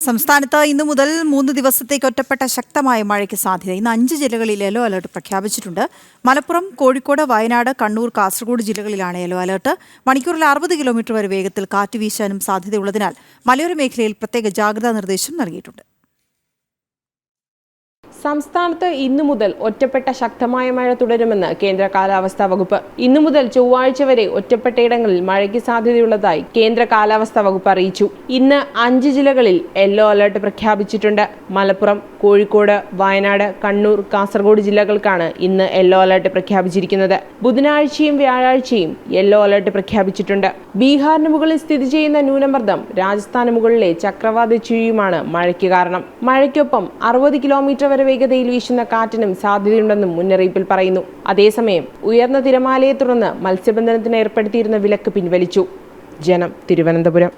സംസ്ഥാനത്ത് ഇന്നു മുതൽ 3 ദിവസത്തേക്ക് ഒറ്റപ്പെട്ട ശക്തമായ മഴയ്ക്ക് സാധ്യത. ഇന്ന് 5 ജില്ലകളിൽ യെല്ലോ അലർട്ട് പ്രഖ്യാപിച്ചിട്ടുണ്ട്. മലപ്പുറം, കോഴിക്കോട്, വയനാട്, കണ്ണൂർ, കാസർഗോഡ് ജില്ലകളിലാണ് യെല്ലോ അലർട്ട്. മണിക്കൂറിൽ 60 കിലോമീറ്റർ വരെ വേഗത്തിൽ കാറ്റ് വീശാനും സാധ്യതയുള്ളതിനാൽ മലയോര മേഖലയിൽ പ്രത്യേക ജാഗ്രതാ നിർദ്ദേശം നൽകിയിട്ടുണ്ട്. സംസ്ഥാനത്ത് ഇന്നു മുതൽ ഒറ്റപ്പെട്ട ശക്തമായ മഴ തുടരുമെന്ന് കേന്ദ്ര കാലാവസ്ഥാ വകുപ്പ്. ഇന്നു മുതൽ ചൊവ്വാഴ്ച വരെ ഒറ്റപ്പെട്ടയിടങ്ങളിൽ മഴയ്ക്ക് സാധ്യതയുള്ളതായി കേന്ദ്ര കാലാവസ്ഥാ വകുപ്പ് അറിയിച്ചു. ഇന്ന് 5 ജില്ലകളിൽ യെല്ലോ അലർട്ട് പ്രഖ്യാപിച്ചിട്ടുണ്ട്. മലപ്പുറം, കോഴിക്കോട്, വയനാട്, കണ്ണൂർ, കാസർഗോഡ് ജില്ലകൾക്കാണ് ഇന്ന് യെല്ലോ അലർട്ട് പ്രഖ്യാപിച്ചിരിക്കുന്നത്. ബുധനാഴ്ചയും വ്യാഴാഴ്ചയും യെല്ലോ അലർട്ട് പ്രഖ്യാപിച്ചിട്ടുണ്ട്. ബീഹാറിന് മുകളിൽ സ്ഥിതി ചെയ്യുന്ന ന്യൂനമർദ്ദം രാജസ്ഥാന് മുകളിലെ ചക്രവാത ചുഴിയുമാണ് മഴയ്ക്ക് കാരണം. മഴയ്ക്കൊപ്പം 60 കിലോമീറ്റർ വരെ വേഗതയിൽ വീശുന്ന കാറ്റിനും സാധ്യതയുണ്ടെന്നും മുന്നറിയിപ്പിൽ പറയുന്നു. അതേസമയം ഉയർന്ന തിരമാലയെ തുടർന്ന് മത്സ്യബന്ധനത്തിന് ഏർപ്പെടുത്തിയിരുന്ന വിലക്ക് പിൻവലിച്ചു. ജനം, തിരുവനന്തപുരം.